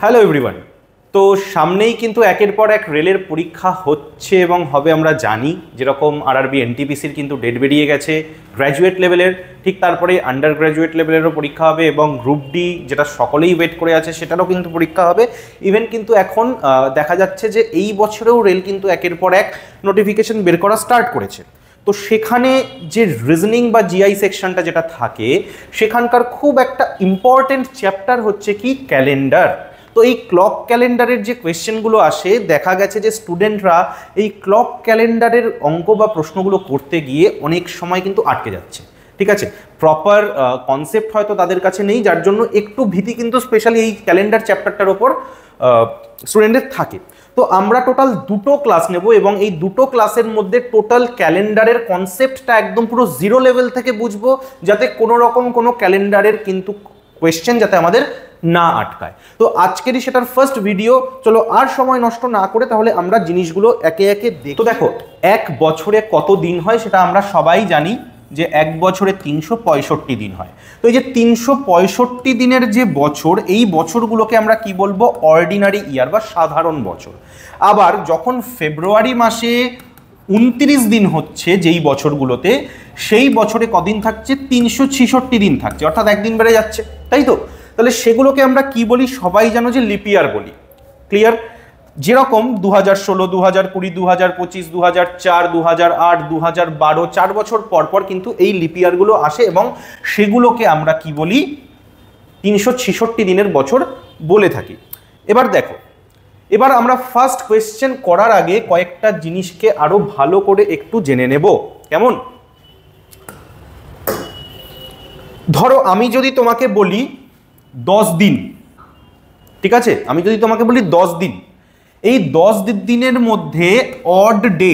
Hello everyone. তো সামনেই কিন্তু একের পর এক রেলের পরীক্ষা হচ্ছে এবং হবে আমরা জানি। যেরকম আরআরবি এনটিপিসির কিন্তু ডেট বেরিয়ে গেছে গ্র্যাজুয়েট লেভেলের, ঠিক তারপরে আন্ডার গ্র্যাজুয়েট লেভেলেরও পরীক্ষা হবে এবং গ্রুপ ডি যেটা সকলেই ওয়েট করে আছে সেটারও কিন্তু পরীক্ষা হবে। ইভেন কিন্তু এখন দেখা যাচ্ছে যে এই বছরেও রেল কিন্তু একের পর এক নোটিফিকেশন বের করা স্টার্ট করেছে। তো সেখানে যে রিজনিং বা জিআই সেকশনটা যেটা থাকে সেখানকার খুব একটা ইম্পর্টেন্ট চ্যাপ্টার হচ্ছে কি ক্যালেন্ডার। তো এই ক্লক ক্যালেন্ডারের যে কোয়েশ্চেনগুলো আসে দেখা গেছে যে স্টুডেন্টরা এই ক্লক ক্যালেন্ডারের অঙ্ক বা প্রশ্নগুলো করতে গিয়ে অনেক সময় কিন্তু আটকে যাচ্ছে। ঠিক আছে, প্রপার কনসেপ্ট হয়তো তাদের কাছে নেই, যার জন্য একটু ভীতি কিন্তু স্পেশালি এই ক্যালেন্ডার চ্যাপ্টারটার ওপর স্টুডেন্টদের থাকে। তো আমরা টোটাল দুটো ক্লাস নেব এবং এই দুটো ক্লাসের মধ্যে টোটাল ক্যালেন্ডারের কনসেপ্টটা একদম পুরো জিরো লেভেল থেকে বুঝবো, যাতে কোনো রকম কোনো ক্যালেন্ডারের কিন্তু কোয়েশ্চেন যাতে আমাদের না আটকায়। তো আজকেরই সেটার ফার্স্ট ভিডিও। চলো আর সময় নষ্ট না করে তাহলে আমরা জিনিসগুলো একে একে দেখি। তো দেখো, এক বছরে কত দিন হয় সেটা আমরা সবাই জানি যে এক বছরে 365 দিন হয়। তো এই যে 365 দিনের যে বছর, এই বছরগুলোকে আমরা কি বলবো? অর্ডিনারি ইয়ার বা সাধারণ বছর। আবার যখন ফেব্রুয়ারি মাসে 29 দিন হচ্ছে যেই বছরগুলোতে, সেই বছরে কদিন থাকছে? 366 দিন থাকছে, অর্থাৎ একদিন বেড়ে যাচ্ছে, তাই তো? তাহলে সেগুলোকে আমরা কি বলি? সবাই জানো যে লিপ ইয়ার বলি। ক্লিয়ার? যেরকম 2016, 2020, 2025, 2004, 2008, 2012, 4 বছর পর পর কিন্তু এই লিপ ইয়ারগুলো আসে এবং সেগুলোকে আমরা কি বলি? 366 দিনের বছর বলে থাকি। এবার দেখো, এবার আমরা ফার্স্ট কোয়েশ্চেন করার আগে কয়েকটা জিনিসকে আরো ভালো করে একটু জেনে নেব। কেমন? ধরো আমি যদি তোমাকে বলি 10 দিন, ঠিক আছে, আমি যদি তোমাকে বলি 10 দিন, এই 10 দিনের মধ্যে অড ডে,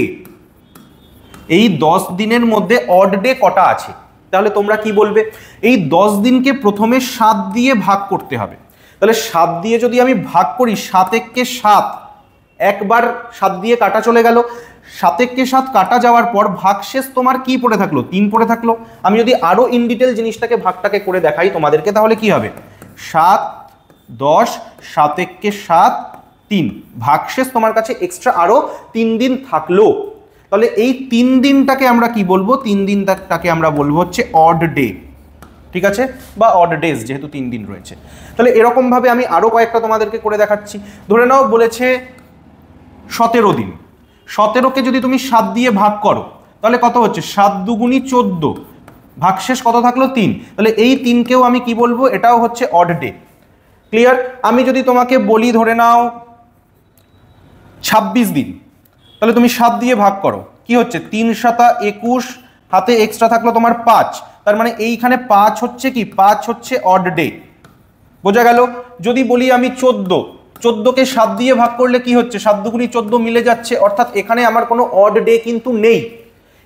এই 10 দিনের মধ্যে অড ডে কটা আছে? তাহলে তোমরা কি বলবে? এই 10 দিনকে প্রথমে 7 দিয়ে ভাগ করতে হবে। তাহলে 7 দিয়ে যদি আমি ভাগ করি, 7 একে 7, একবার 7 দিয়ে কাটা চলে গেল। 7 একে 7 কাটা যাওয়ার পর ভাগশেষ তোমার কি পড়ে থাকলো? 3 পড়ে থাকলো। আমি যদি আরো ইন ডিটেল জিনিসটাকে ভাগটাকে করে দেখাই তোমাদেরকে, তাহলে কি হবে? 7, 10, 7 একে 7, 3, ভাগশেষ তোমার কাছে এক্সট্রা আরো 3 দিন থাকলো। তাহলে এই 3 দিনটাকে আমরা কি বলবো? 3 দিনটাকে আমরা বলবো হচ্ছে অড ডে। ঠিক আছে, বা অড ডেজ, যেহেতু 3 দিন রয়েছে। তাহলে এরকম ভাবে আমি আরো কয়েকটা তোমাদেরকে করে দেখাচ্ছি। ধরে নাও বলেছে 17 দিন। 17কে যদি তুমি 7 দিয়ে ভাগ করো তাহলে কত হচ্ছে? 7 দুগুণী 14, ভাগশেষ কত থাকলো? 3। তাহলে এই 3কেও আমি কি বলবো? এটাও হচ্ছে অড ডে। ক্লিয়ার? আমি যদি তোমাকে বলি ধরে নাও 26 দিন, তাহলে তুমি 7 দিয়ে ভাগ করো, কি হচ্ছে? 3 7 21, হাতে এক্সট্রা থাকলো তোমার 5, তার মানে এইখানে 5 হচ্ছে কি? 5 হচ্ছে অড ডে। বোঝা গেল? যদি বলি আমি 14কে 7 দিয়ে ভাগ করলে কি হচ্ছে? 7 দুগুণী 14 মিলে যাচ্ছে, অর্থাৎ এখানে আমার কোনো অড ডে কিন্তু নেই।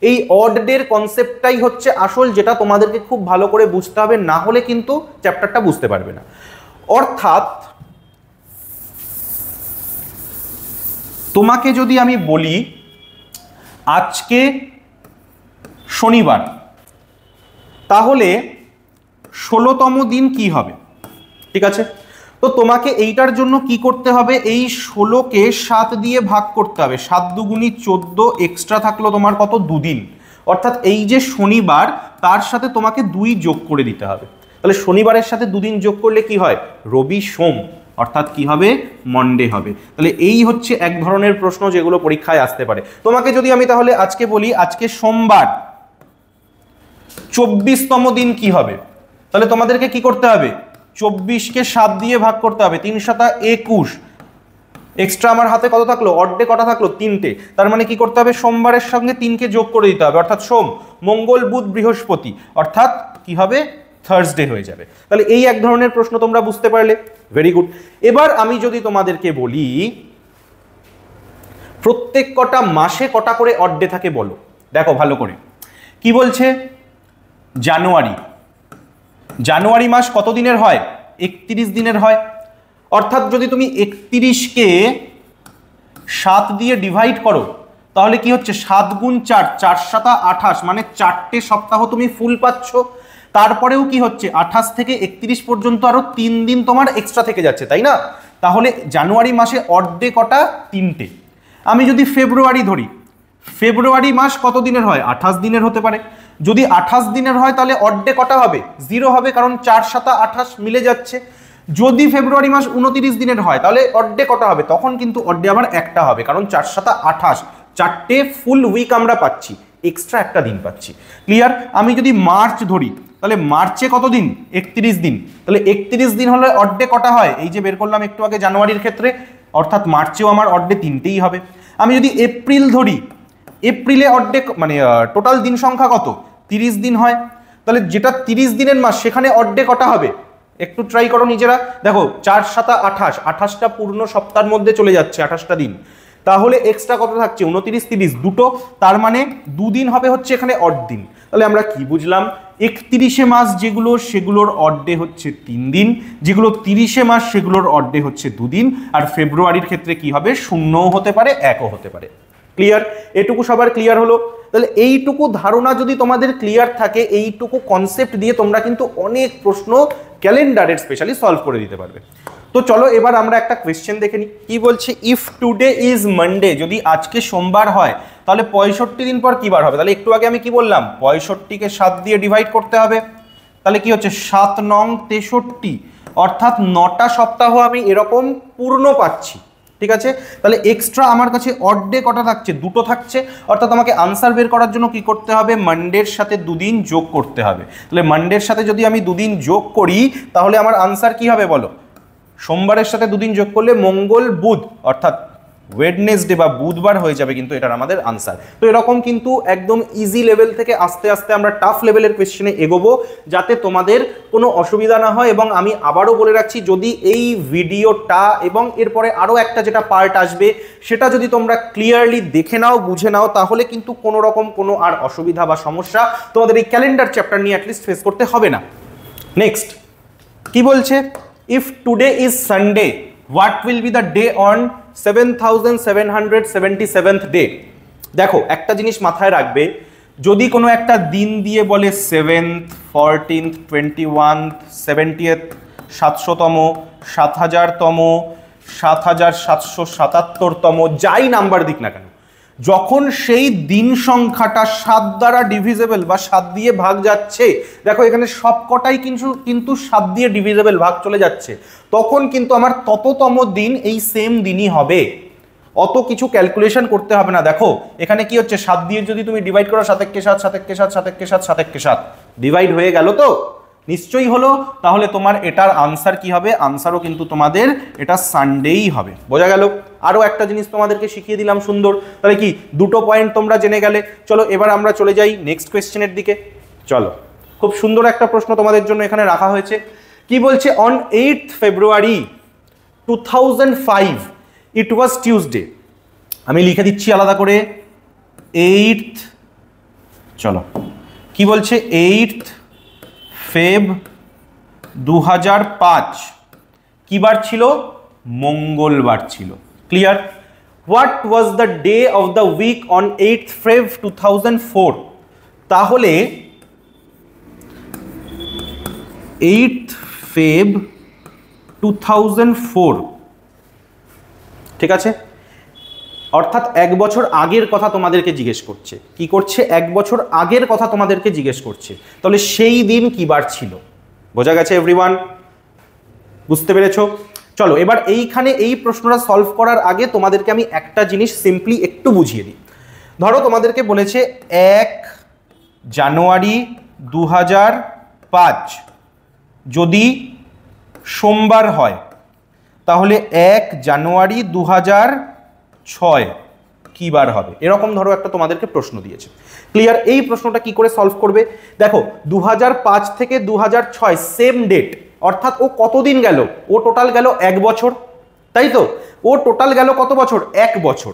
এই অড ডের কনসেপ্টটাই হচ্ছে আসল, যেটা তোমাদেরকে খুব ভালো করে বুঝতে হবে, না হলে কিন্তু চ্যাপ্টারটা বুঝতে পারবে না। অর্থাৎ তোমাকে যদি আমি বলি আজকে শনিবার, তাহলে 16তম দিন কি হবে? ঠিক আছে, তো তোমাকে এইটার জন্য কি করতে হবে? এই 16কে 7 দিয়ে ভাগ করতে হবে। 7 দুগুণী 14, এক্সট্রা থাকলো তোমার কত? 2 দিন। অর্থাৎ এই যে শনিবার, তার সাথে তোমাকে 2 যোগ করে দিতে হবে। তাহলে শনিবারের সাথে 2 দিন যোগ করলে কি হয়? রবি সোম, অর্থাৎ কি হবে? মন্ডে হবে। তাহলে এই হচ্ছে এক ধরনের প্রশ্ন যেগুলো পরীক্ষায় আসতে পারে। তোমাকে যদি আমি তাহলে আজকে বলি আজকে সোমবার, 24তম দিন কি হবে? তাহলে তোমাদেরকে কি করতে হবে? 24কে 7 দিয়ে ভাগ করতে হবে। 3 7 21, এক্সট্রা আমার হাতে কত থাকলো? অড ডে কটা থাকলো? 3টে। তার মানে কি করতে হবে? সোমবারের সঙ্গে 3কে যোগ করে দিতে হবে, অর্থাৎ সোম, মঙ্গল, বুধ, বৃহস্পতি, অর্থাৎ কি হবে? থার্সডে হয়ে যাবে। তাহলে এই এক ধরনের প্রশ্ন তোমরা বুঝতে পারলে, ভেরি গুড। এবার আমি যদি তোমাদেরকে বলি প্রত্যেক কটা মাসে কটা করে অড ডে থাকে বলো। দেখো ভালো করে কি বলছে? জানুয়ারি মাস কত দিনের হয়? 31 দিনের হয়। অর্থাৎ যদি তুমি 31কে 7 দিয়ে ডিভাইড করো তাহলে কি হচ্ছে? 7 গুণ 4, 4 7 28, মানে 4টে সপ্তাহ তুমি ফুল পাচ্ছ। তারপরেও কি হচ্ছে? 28 থেকে 31 পর্যন্ত আরো 3 দিন তোমার এক্সট্রা থেকে যাচ্ছে, তাই না? তাহলে জানুয়ারি মাসে অড ডে কটা? 3টে। আমি যদি ফেব্রুয়ারি ধরি, ফেব্রুয়ারি মাস কত দিনের হয়? 28 দিনের হতে পারে। যদি 28 দিনের হয় তাহলে অড ডে কটা হবে? 0 হবে, কারণ 4 7 28 মিলে যাচ্ছে। যদি ফেব্রুয়ারি মাস 29 দিনের হয় তাহলে অড ডে কটা হবে? তখন কিন্তু অড ডে আবার একটা হবে, কারণ 4 7 28, 4টে ফুল উইক আমরা পাচ্ছি, এক্সট্রা একটা দিন পাচ্ছি। ক্লিয়ার? আমি যদি মার্চ ধরি তাহলে মার্চে কত দিন? 31 দিন। তাহলে 31 দিন হলে অড ডে কটা হয়? এই যে বের করলাম একটু আগে জানুয়ারির ক্ষেত্রে, অর্থাৎ মার্চেও আমার অড ডে 3টেই হবে। আমি যদি এপ্রিল ধরি, এপ্রিলে অড ডে মানে টোটাল দিন সংখ্যা কত? 30 দিন হয়। তাহলে যেটা 30 দিনের মাস সেখানে অড ডে কটা হবে? একটু ট্রাই করো নিজেরা, দেখো 4 7 28, 28টা পূর্ণ সপ্তাহের মধ্যে চলে যাচ্ছে, 28টা দিন। তাহলে এক্সট্রা কত থাকছে? 29 30, দুটো, তার মানে 2 দিন হবে হচ্ছে এখানে অড দিন। তাহলে আমরা কি বুঝলাম? 31শে মাস যেগুলো সেগুলোর অড ডে হচ্ছে 3 দিন, যেগুলো 30শে মাস সেগুলোর অড ডে হচ্ছে 2 দিন। আর ফেব্রুয়ারির ক্ষেত্রে কি হবে? 0ও হতে পারে, 1ও হতে পারে। ক্লিয়ার? এটুকু সবার ক্লিয়ার হলো? তাহলে এইটুকু ধারণা যদি তোমাদের ক্লিয়ার থাকে, এইটুকু কনসেপ্ট দিয়ে তোমরা কিন্তু অনেক প্রশ্ন ক্যালেন্ডারের স্পেশালি সলভ করে দিতে পারবে। তো চলো এবার আমরা একটা কোয়েশ্চেন দেখে নিই। কি বলছে? ইফ টুডে ইজ মানডে, যদি আজকে সোমবার হয় তাহলে 65 দিন পর কি বার হবে? তাহলে একটু আগে আমি কি বললাম? 65কে 7 দিয়ে ডিভাইড করতে হবে। তাহলে কি হচ্ছে? 7 নং 63, অর্থাৎ 9টা সপ্তাহ আমি এরকম পূর্ণ পাচ্ছি। ঠিক আছে? তাহলে এক্সট্রা আমার কাছে অড ডে কটা থাকছে? 2টো থাকছে। অর্থাৎ আমাকে আনসার বের করার জন্য কি করতে হবে? মানডের সাথে 2 দিন যোগ করতে হবে। তাহলে মানডের সাথে যদি আমি 2 দিন যোগ করি তাহলে আমার আনসার কি হবে বলো? সোমবারের সাথে 2 দিন যোগ করলে মঙ্গল বুধ, অর্থাৎ ওয়েডনেসডে বা বুধবার হয়ে যাবে কিন্তু এটার আমাদের আনসার। তো এরকম কিন্তু একদম ইজি লেভেল থেকে আস্তে আস্তে আমরা টাফ লেভেলের কোয়েশ্চেনে এগোবো, যাতে তোমাদের কোনো অসুবিধা না হয়। এবং আমি আবারও বলে রাখছি, যদি এই ভিডিওটা এবং এরপরে আরও একটা যেটা পার্ট আসবে সেটা যদি তোমরা ক্লিয়ারলি দেখে নাও, বুঝে নাও, তাহলে কিন্তু কোনো রকম কোনো আর অসুবিধা বা সমস্যা তোমাদের এই ক্যালেন্ডার চ্যাপ্টার নিয়ে অ্যাটলিস্ট ফেস করতে হবে না। নেক্সট কি বলছে? If today is Sunday, what will be the day on 7777th day? দেখো একটা জিনিস মাথায় রাখবে, যদি কোনো একটা দিন দিয়ে বলে 7th 14th 21th 70th 700তম 7000তম 7777তম, যাই নাম্বার দিক না কেন, যখন সেই দিন সংখ্যাটা 7 দ্বারা ডিভিজেবল বা 7 দিয়ে ভাগ যাচ্ছে, দেখো এখানে সবকটাই কিন্তু 7 দিয়ে ডিভিজেবল ভাগ চলে যাচ্ছে, তখন কিন্তু আমার তততম দিন এই সেম দিনই হবে। অত কিছু ক্যালকুলেশন করতে হবে না। দেখো এখানে কি হচ্ছে? 7 দিয়ে যদি তুমি ডিভাইড করো 7 × 7 7 × 7 7 × 7 7 × 7 ডিভাইড হয়ে গেল তো? নিশ্চয়ই হলো। তাহলে তোমার এটার আনসার কি হবে? আনসারও কিন্তু তোমাদের এটা সানডেই হবে। বোঝা গেল? আরও একটা জিনিস তোমাদেরকে শিখিয়ে দিলাম সুন্দর। তাহলে কি 2টো পয়েন্ট তোমরা জেনে গেলে। চলো এবার আমরা চলে যাই নেক্সট কোয়েশ্চেনের দিকে। চলো, খুব সুন্দর একটা প্রশ্ন তোমাদের জন্য এখানে রাখা হয়েছে। কি বলছে? On 8th February 2005 it was Tuesday. আমি লিখে দিচ্ছি আলাদা করে 8th, চলো কি বলছে? 8th Feb 2005 কি বার ছিল? মঙ্গলবার ছিল। Clear? What was the day of the week on 8th Feb 2004? তাহলে 8th Feb 2004, ঠিক আছে? অর্থাৎ 1 বছর আগের কথা তোমাদেরকে জিজ্ঞেস করছে। কি করছে? 1 বছর আগের কথা তোমাদেরকে জিজ্ঞেস করছে। তাহলে সেই দিন কি বার ছিল? বোঝা গেছে এভরিওয়ান? বুঝতে পেরেছো? চলো এবার এইখানে এই প্রশ্নটা সলভ করার আগে তোমাদেরকে আমি একটা জিনিস সিম্পলি একটু বুঝিয়ে দিই। ধরো তোমাদেরকে বলেছে 1 জানুয়ারি 2005 যদি সোমবার হয়, তাহলে 1 জানুয়ারি 2006 কি বার হবে? এরকম ধরো একটা তোমাদেরকে প্রশ্ন দিয়েছে। ক্লিয়ার? এই প্রশ্নটা কি করে সলভ করবে? দেখো 2005 থেকে 2006 সেম ডেট, অর্থাৎ ও কতদিন গেল? ও টোটাল গেল 1 বছর, তাই তো? ও টোটাল গেল কত বছর? 1 বছর।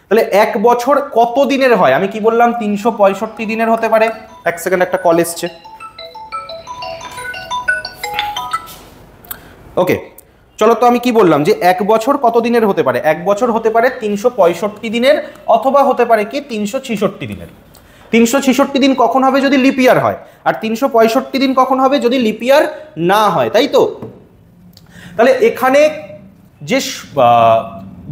তাহলে 1 বছর কত দিনের হয়? আমি কি বললাম? 365 দিনের হতে পারে। এক সেকেন্ড, একটা কল এসছে। ওকে, চলো তো আমি কি বললাম যে 1 বছর কত দিনের হতে পারে? 1 বছর হতে পারে 365 দিনের, অথবা হতে পারে কি 366 দিনের। 366 দিন কখন হবে? যদি লিপ ইয়ার হয়। আর 365 দিন কখন হবে? যদি লিপ ইয়ার না হয়, তাই তো? তাহলে এখানে যে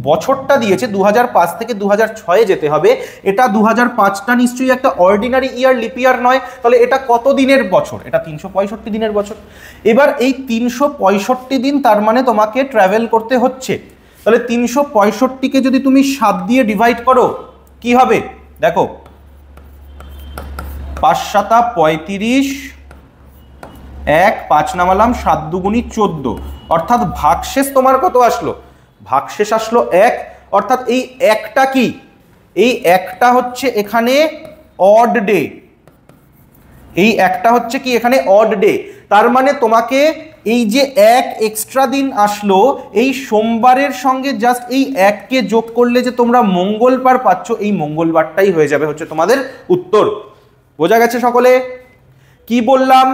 বছরটা দিয়েছে 2005 থেকে 2006 যেতে হবে, এটা 2005টা নিশ্চয়ই একটা অর্ডিনারি ইয়ার, লিপ ইয়ার নয়, তাহলে এটা কত দিনের বছর? এটা 365 দিনের বছর। এবার এই 365 দিন তার মানে তোমাকে ট্রাভেল করতে হচ্ছে, তাহলে 365কে যদি তুমি 7 দিয়ে ডিভাইড করো কি হবে দেখো, 5 7 35, 1 5 নামালাম, 7 2 14, অর্থাৎ ভাগশেষ তোমার কত আসলো? ভাগশেষ আসলো 1, অর্থাৎ এই একটা কি, এই একটা হচ্ছে এখানে অড ডে, এই একটা হচ্ছে কি এখানে অড ডে। তার মানে তোমাকে এই যে এক এক্সট্রা দিন আসলো, এই সোমবারের সঙ্গে জাস্ট এই এককে যোগ করলে যে তোমরা মঙ্গলবার পাচ্ছ, এই মঙ্গলবারটাই হয়ে যাবে হচ্ছে তোমাদের উত্তর। বোঝা গেছে সকলে? কি বললাম,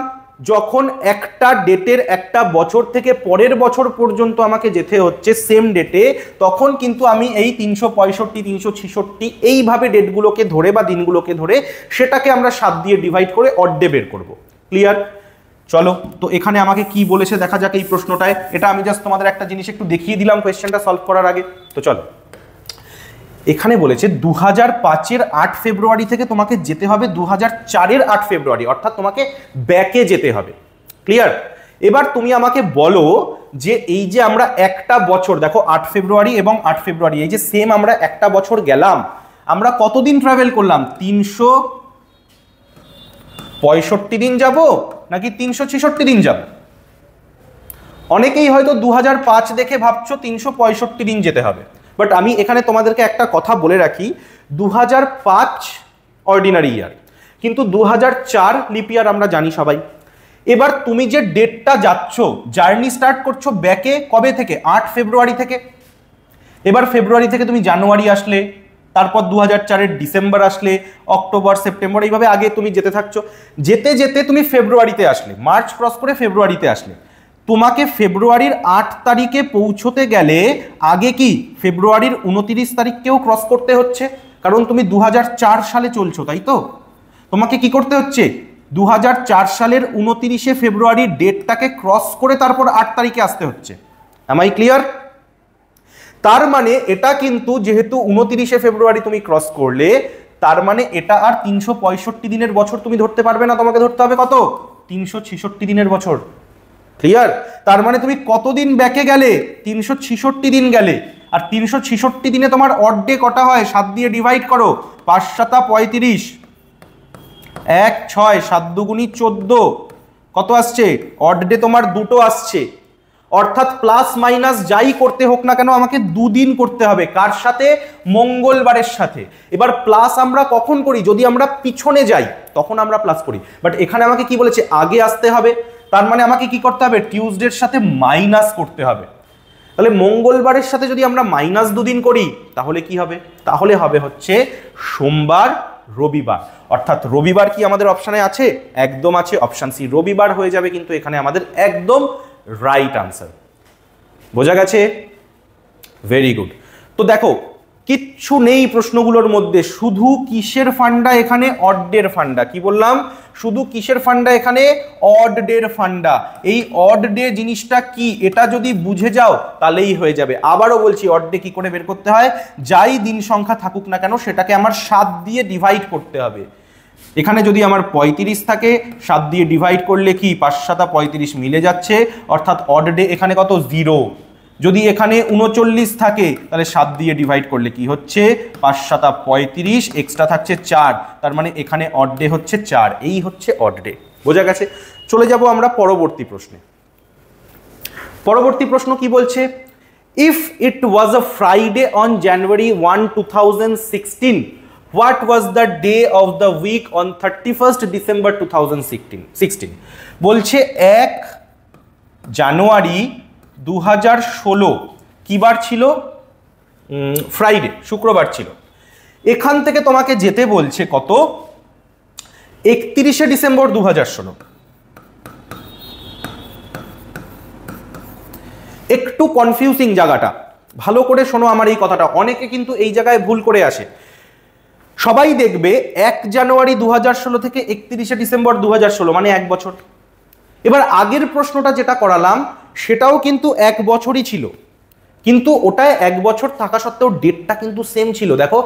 যখন একটা ডেটের একটা বছর থেকে পরের বছর পর্যন্ত আমাকে যেতে হচ্ছে সেম ডেটে, তখন কিন্তু আমি এই 365 366 এইভাবে ডেটগুলোকে ধরে বা দিনগুলোকে ধরে সেটাকে আমরা 7 দিয়ে ডিভাইড করে অড ডে বের করব। ক্লিয়ার? চলো তো এখানে আমাকে কি বলেছে দেখা যাক এই প্রশ্নটায়। এটা আমি জাস্ট তোমাদের একটা জিনিস একটু দেখিয়ে দিলাম কোয়েশ্চেনটা সলভ করার আগে। তো চলো, এখানে বলেছে 2005-এর 8 ফেব্রুয়ারি থেকে তোমাকে যেতে হবে 2004-এর 8 ফেব্রুয়ারি, অর্থাৎ তোমাকে ব্যাকে যেতে হবে। ক্লিয়ার? এবার তুমি আমাকে বলো যে এই যে আমরা একটা বছর, দেখো 8 ফেব্রুয়ারি এবং 8 ফেব্রুয়ারি, এই যে সেম আমরা একটা বছর গেলাম, আমরা কতদিন ট্রাভেল করলাম? 365 দিন যাব নাকি 366 দিন যাব? অনেকেই হয়তো 2005 দেখে ভাবছো 365 দিন যেতে হবে, বাট আমি এখানে তোমাদেরকে একটা কথা বলে রাখি, 2005 অর্ডিনারি ইয়ার, কিন্তু 2004 লিপ ইয়ার আমরা জানি সবাই। এবার তুমি যে ডেটটা যাচ্ছ, জার্নি স্টার্ট করছো ব্যাকে কবে থেকে? 8 ফেব্রুয়ারি থেকে। এবার ফেব্রুয়ারি থেকে তুমি জানুয়ারি আসলে, তারপর 2004-এর ডিসেম্বর আসলে, অক্টোবর, সেপ্টেম্বর, এইভাবে আগে তুমি যেতে থাকছো। যেতে যেতে তুমি ফেব্রুয়ারিতে আসলে, মার্চ ক্রস করে ফেব্রুয়ারিতে আসলে। তোমাকে ফেব্রুয়ারির 8 তারিখে পৌঁছতে গেলে আগে কি ফেব্রুয়ারির 29 তারিখকেও ক্রস করতে হচ্ছে, কারণ তুমি 2004 সালে চলছো, তাই তো? তোমাকে কি করতে হচ্ছে? 2004 সালের 29শে ফেব্রুয়ারি ডেটটাকে ক্রস করে তারপর 8 তারিখে আসতে হচ্ছে। Am I clear? তার মানে এটা কিন্তু যেহেতু 29শে ফেব্রুয়ারি তুমি ক্রস করলে, তার মানে এটা আর 365 দিনের বছর তুমি ধরতে পারবে না, তোমাকে ধরতে হবে কত? 366 দিনের বছর। ক্লিয়ার? তার মানে তুমি কতদিন ব্যাকে গেলে? 366 দিন গেলে। আর 366 দিনে তোমার অড ডে কটা হয়? 7 দিয়ে ডিভাইড করো, 5 7 35, 1 6, 7 2 14, কত আসছে? অড ডে তোমার দুটো আসছে, অর্থাৎ প্লাস মাইনাস যাই করতে হোক না কেন আমাকে দুদিন করতে হবে। কার সাথে? মঙ্গলবারের সাথে। এবার প্লাস আমরা কখন করি? যদি আমরা পিছনে যাই তখন আমরা প্লাস করি, বাট এখানে আমাকে কি বলেছে? আগে আসতে হবে। তার মানে আমাকে কি করতে হবে? টিউসডের সাথে মাইনাস করতে হবে। তাহলে মঙ্গলবারের সাথে যদি আমরা মাইনাস দুদিন করি তাহলে কি হবে? তাহলে হবে হচ্ছে সোমবার, রবিবার। অর্থাৎ রবিবার কি আমাদের অপশানে আছে? একদম আছে, অপশান সি রবিবার হয়ে যাবে কিন্তু এখানে আমাদের একদম রাইট আনসার। বোঝা গেছে? Very good. তো দেখো কিচ্ছু নেই প্রশ্নগুলোর মধ্যে, শুধু কিসের ফান্ডা এখানে? অড ডের ফান্ডা। কি বললাম? শুধু কিসের ফান্ডা এখানে? অড ডের ফান্ডা। এই অড ডে জিনিসটা কি এটা যদি বুঝে যাও তাহলেই হয়ে যাবে। আবারও বলছি, অড ডে কি করে বের করতে হয়? যাই দিন সংখ্যা থাকুক না কেন সেটাকে আমার 7 দিয়ে ডিভাইড করতে হবে। এখানে যদি আমার 35 থাকে, 7 দিয়ে ডিভাইড করলে কি 5 7 35 মিলে যাচ্ছে, অর্থাৎ অড ডে এখানে কত? 0। যদি এখানে 39 থাকে তাহলে 7 দিয়ে ডিভাইড করলে কি হচ্ছে? 5 7 35, এক্সট্রা থাকছে 4, তার মানে এখানে অড ডে হচ্ছে 4। এই হচ্ছে অড ডে। বোঝা গেছে? চলে যাব আমরা পরবর্তী প্রশ্নে। পরবর্তী প্রশ্ন কি বলছে? If it was a Friday on January 1 2016, what was the day of the week on 31st December 2016? বলছে 1 জানুয়ারি 2016 কি বার ছিল? ফ্রাইডে, শুক্রবার ছিল। এখান থেকে তোমাকে যেতে বলছে কত? 31শে ডিসেম্বর 2016। একটু কনফিউজিং জায়গাটা, ভালো করে শোনো আমার এই কথাটা, অনেকে কিন্তু এই জায়গায় ভুল করে আসে। সবাই দেখবে 1 জানুয়ারি 2016 থেকে 31শে ডিসেম্বর 2016 মানে 1 বছর। এবার আগের প্রশ্নটা যেটা করালাম সেটাও কিন্তু 1 বছরই ছিল, কিন্তু ওটায় 1 বছর থাকা সত্ত্বেও ডেটটা কিন্তু সেম ছিল। দেখো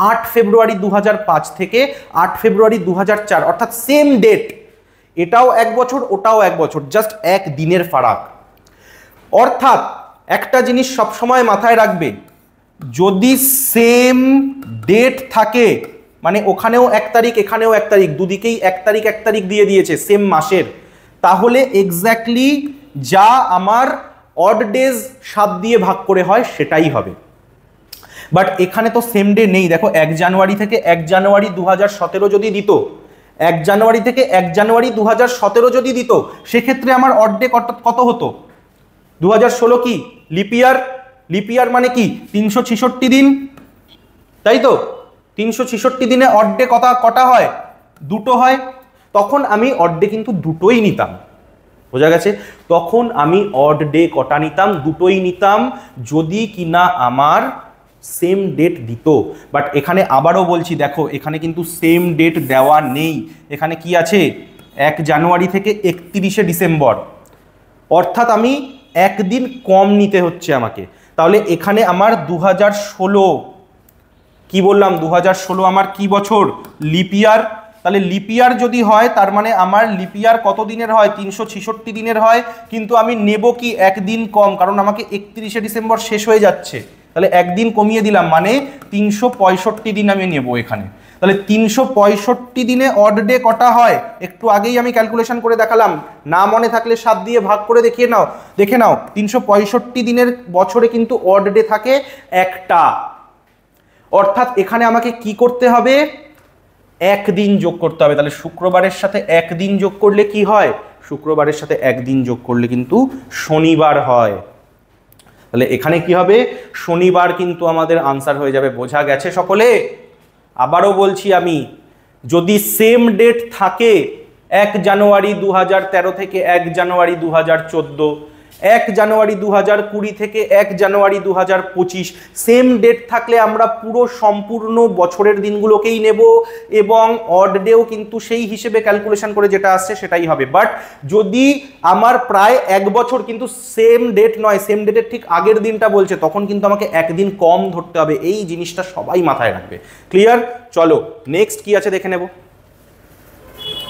8 ফেব্রুয়ারি 2005 থেকে 8 ফেব্রুয়ারি 2004, অর্থাৎ সেম ডেট। এটাও 1 বছর, ওটাও 1 বছর, জাস্ট 1 দিনের ফারাক। অর্থাৎ একটা জিনিস সবসময় মাথায় রাখবে, যদি সেম ডেট থাকে, মানে ওখানেও 1 তারিখ এখানেও 1 তারিখ, দুদিকেই 1 তারিখ 1 তারিখ দিয়ে দিয়েছে সেম মাসের, তাহলে এক্স্যাক্টলি যা আমার অড ডেজ 7 দিয়ে ভাগ করে হয় সেটাই হবে। বাট এখানে তো সেম ডে নেই। দেখো 1 জানুয়ারি থেকে 1 জানুয়ারি 2017 যদি দিত, 1 জানুয়ারি থেকে 1 জানুয়ারি 2017 যদি দিত, সেক্ষেত্রে আমার অড ডে কত হতো? 2016 কি লিপ ইয়ার? লিপ ইয়ার মানে কি 366 দিন, তাই তো? 366 দিনে অড ডে কটা হয়? 2টো হয়। তখন আমি অড ডে কিন্তু 2টোই নিতাম, বোঝা গেছে? তখন আমি অড ডে কটা নিতাম? 2টোই নিতাম, যদি কিনা আমার সেম ডেট দিত। বাট এখানে আবারও বলছি, দেখো এখানে কিন্তু সেম ডেট দেওয়া নেই। এখানে কি আছে? 1 জানুয়ারি থেকে 31শে ডিসেম্বর, অর্থাৎ আমি 1 দিন কম নিতে হচ্ছে আমাকে। তাহলে এখানে আমার 2016, কি বললাম 2016 আমার কি বছর? লিপ ইয়ার। তাহলে লিপ ইয়ার যদি হয়, তার মানে আমার লিপ ইয়ার কত দিনের হয়? 366 দিনের হয়। কিন্তু আমি নেব কি 1 দিন কম, কারণ আমাকে 31শে ডিসেম্বর শেষ হয়ে যাচ্ছে। তাহলে 1 দিন কমিয়ে দিলাম, মানে 365 দিন আমি নেব এখানে। তাহলে 365 দিনে অড ডে কটা হয়? একটু আগেই আমি ক্যালকুলেশন করে দেখালাম, না মনে থাকলে 7 দিয়ে ভাগ করে দেখে নাও 365 দিনের বছরে কিন্তু অড ডে থাকে 1টা। অর্থাৎ এখানে আমাকে কি করতে হবে? 1 দিন যোগ করতে হবে। তাহলে শুক্রবারের সাথে 1 দিন যোগ করলে কি হয়? শুক্রবারের সাথে 1 দিন যোগ করলে কিন্তু শনিবার হয়। তাহলে এখানে কি হবে? শনিবার কিন্তু আমাদের আনসার হয়ে যাবে। বোঝা গেছে সকলে? আবারও বলছি আমি, যদি সেম ডেট থাকে 1 জানুয়ারি 2013 থেকে 1 জানুয়ারি 2014, 1 জানুয়ারি 2020 থেকে 1 জানুয়ারি 2025, সেম ডেট থাকলে আমরা পুরো সম্পূর্ণ বছরের দিনগুলোকেই নেব এবং অড ডেও কিন্তু সেই হিসেবে ক্যালকুলেশন করে যেটা আসছে সেটাই হবে। বাট যদি আমার প্রায় 1 বছর কিন্তু সেম ডেট নয়, সেম ডেটের ঠিক আগের দিনটা বলছে, তখন কিন্তু আমাকে 1 দিন কম ধরতে হবে। এই জিনিসটা সবাই মাথায় রাখবে। ক্লিয়ার? চলো নেক্সট কি আছে দেখে নেব।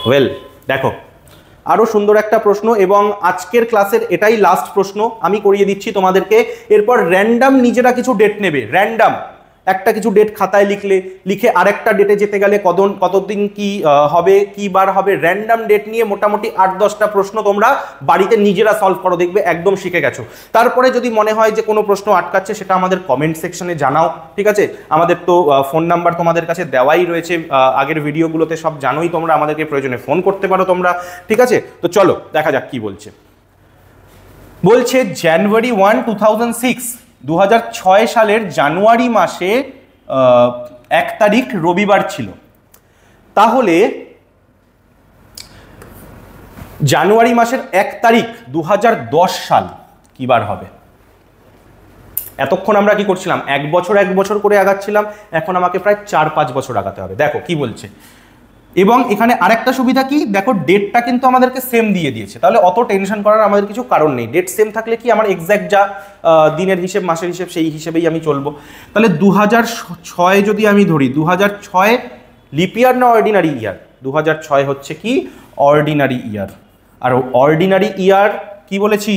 ওয়েল দেখো, আরো সুন্দর একটা প্রশ্ন, এবং আজকের ক্লাসের এটাই লাস্ট প্রশ্ন আমি করিয়ে দিচ্ছি তোমাদেরকে। এরপর র্যান্ডাম নিজেরা কিছু ডেট নেবে, র্যান্ডাম একটা কিছু ডেট খাতায় লিখে আরেকটা ডেটে যেতে গেলে কতদিন কি হবে, কি বার হবে, র্যান্ডাম ডেট নিয়ে মোটামুটি 8-10টা প্রশ্ন তোমরা বাড়িতে নিজেরা সলভ করো, দেখবে একদম শিখে গেছো। তারপরে যদি মনে হয় যে কোনো প্রশ্ন আটকাচ্ছে, সেটা আমাদের কমেন্ট সেকশনে জানাও, ঠিক আছে? আমাদের তো ফোন নাম্বার তোমাদের কাছে দেওয়াই রয়েছে, আগের ভিডিওগুলোতে সব জানোই তোমরা, আমাদেরকে প্রয়োজনে ফোন করতে পারো তোমরা, ঠিক আছে? তো চলো দেখা যাক কি বলছে। বলছে জানুয়ারি 1, 2006, 2006 সালের জানুয়ারি মাসে 1 তারিখ রবিবার ছিল। তাহলে জানুয়ারি মাসের 1 তারিখ 2010 সাল কি বার হবে? এতক্ষণ আমরা কি করছিলাম? 1 বছর 1 বছর করে আগাচ্ছিলাম, এখন আমাকে প্রায় 4-5 বছর আগাতে হবে। দেখো কি বলছে। এবং এখানে আরেকটা সুবিধা কি, দেখো ডেটটা কিন্তু আমাদেরকে সেম দিয়ে দিয়েছে, তাহলে অত টেনশন করার আমাদের কিছু কারণ নেই। ডেট সেম থাকলে কি আমার এক্স্যাক্ট যা দিনের হিসেব, মাসের হিসেব, সেই হিসেবেই আমি চলবো। তাহলে 2006 যদি আমি ধরি, 2006 লিপ ইয়ার না অর্ডিনারি ইয়ার? 2006 হচ্ছে কি অর্ডিনারি ইয়ার। আর অর্ডিনারি ইয়ার কি বলেছি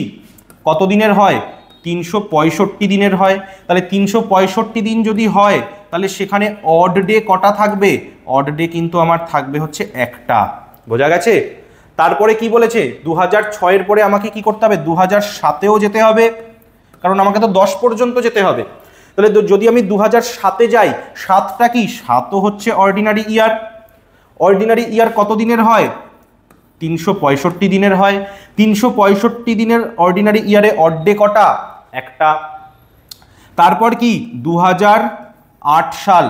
কত দিনের হয়? 365 দিনের হয়। তাহলে 365 দিন যদি হয়, তাহলে সেখানে অড ডে কটা থাকবে? অড ডে কিন্তু আমার থাকবে হচ্ছে 1টা। বোঝা গেছে? তারপরে কি বলেছে? 2006 পরে আমাকে কি করতে হবে? 2007-এও যেতে হবে, কারণ আমাকে তো 10 পর্যন্ত যেতে হবে। তাহলে যদি আমি 2007-এ যাই, 7টা কি? 7ও হচ্ছে অর্ডিনারি ইয়ার। অর্ডিনারি ইয়ার কত দিনের হয়? 365 দিনের হয়। 365 দিনের অর্ডিনারি ইয়ারে অড ডে কটা? 1টা। তারপর কি 2008 সাল।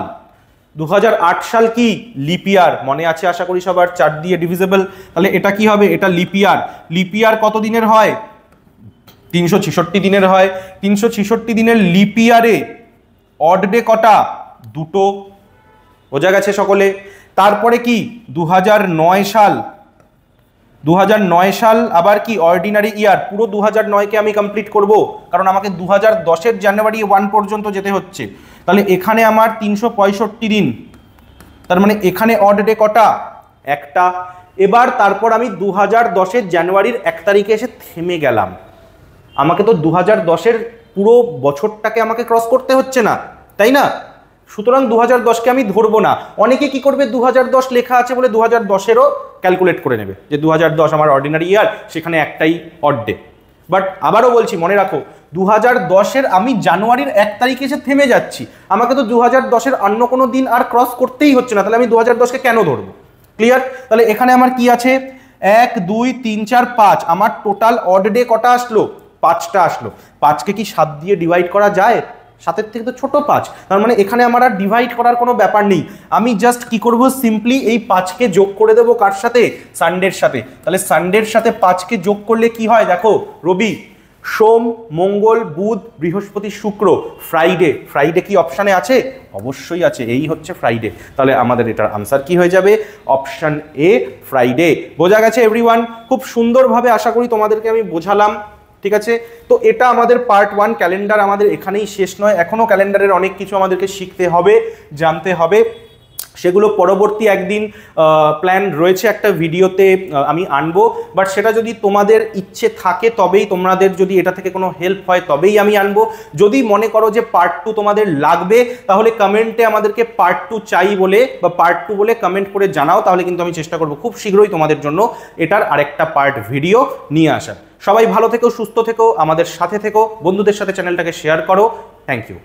2008 সাল কি লিপ ইয়ার, মনে আছে আশা করি সবার, 4 দিয়ে ডিভিজিবল। তাহলে এটা কি হবে? এটা লিপ ইয়ার। লিপ ইয়ার কত দিনের হয়? 366 দিনের হয়। 366 দিনের লিপ ইয়ারে অড ডে কটা? 2টো। বোঝা গেছে সকলে? তারপরে কি 2009 সাল। 2009 সাল আবার কি অর্ডিনারি ইয়ার, পুরো 2009কে আমি কমপ্লিট করব, কারণ আমাকে 2010-এর জানুয়ারি 1 পর্যন্ত যেতে হচ্ছে। তাহলে এখানে আমার 365 দিন, তার মানে এখানে অড ডে কটা? একটা। এবার তারপর আমি 2010-এর জানুয়ারির 1 তারিখে এসে থেমে গেলাম। আমাকে তো 2010-এর পুরো বছরটাকে আমাকে ক্রস করতে হচ্ছে না, তাই না? সুতরাং 2010কে আমি ধরবো না। অনেকে কি করবে, 2010 লেখা আছে বলে 2010-এরও ক্যালকুলেট করে নেবে যে 2010 আমার অর্ডিনারি ইয়ার, সেখানে একটাই অড ডে। বাট আবারও বলছি, মনে রাখো 2010-এর আমি জানুয়ারির 1 তারিখে এসে থেমে যাচ্ছি, আমাকে তো 2010-এর অন্য কোনো দিন আর ক্রস করতেই হচ্ছে না, তাহলে আমি 2010কে কেন ধরবো? ক্লিয়ার? তাহলে এখানে আমার কি আছে, 1 2 3 4 5, আমার টোটাল অড ডে কটা আসলো? 5টা আসলো। 5কে কি 7 দিয়ে ডিভাইড করা যায়? 7-এর থেকে তো ছোট 5, তার মানে এখানে আমার আর ডিভাইড করার কোনো ব্যাপার নেই। আমি জাস্ট কি করব, সিম্পলি এই 5কে যোগ করে দেবো কার সাথে? সানডের সাথে। তাহলে সানডের সাথে 5কে যোগ করলে কি হয় দেখো, রবি, সোম, মঙ্গল, বুধ, বৃহস্পতি, শুক্র, ফ্রাইডে। ফ্রাইডে কি অপশানে আছে? অবশ্যই আছে, এই হচ্ছে ফ্রাইডে। তাহলে আমাদের এটার আনসার কি হয়ে যাবে? Option A, Friday. বোঝা গেছে এভরিওয়ান? খুব সুন্দরভাবে আশা করি তোমাদেরকে আমি বোঝালাম। ঠিক আছে, তো এটা আমাদের পার্ট 1। ক্যালেন্ডার আমাদের এখানেই শেষ নয়, এখনও ক্যালেন্ডারের অনেক কিছু আমাদেরকে শিখতে হবে, জানতে হবে। সেগুলো পরবর্তী একদিন প্ল্যান রয়েছে একটা ভিডিওতে আমি আনবো, বাট সেটা যদি তোমাদের ইচ্ছে থাকে তবেই, তোমাদের যদি এটা থেকে কোনো হেল্প হয় তবেই আমি আনবো। যদি মনে করো যে পার্ট 2 তোমাদের লাগবে, তাহলে কমেন্টে আমাদেরকে পার্ট 2 চাই বলে বা পার্ট 2 বলে কমেন্ট করে জানাও, তাহলে কিন্তু আমি চেষ্টা করবো খুব শীঘ্রই তোমাদের জন্য এটার আরেকটা পার্ট ভিডিও নিয়ে আসার। সবাই ভালো থেকো, সুস্থ থেকো, আমাদের সাথে থেকো, বন্ধুদের সাথে চ্যানেলটাকে শেয়ার করো। Thank you.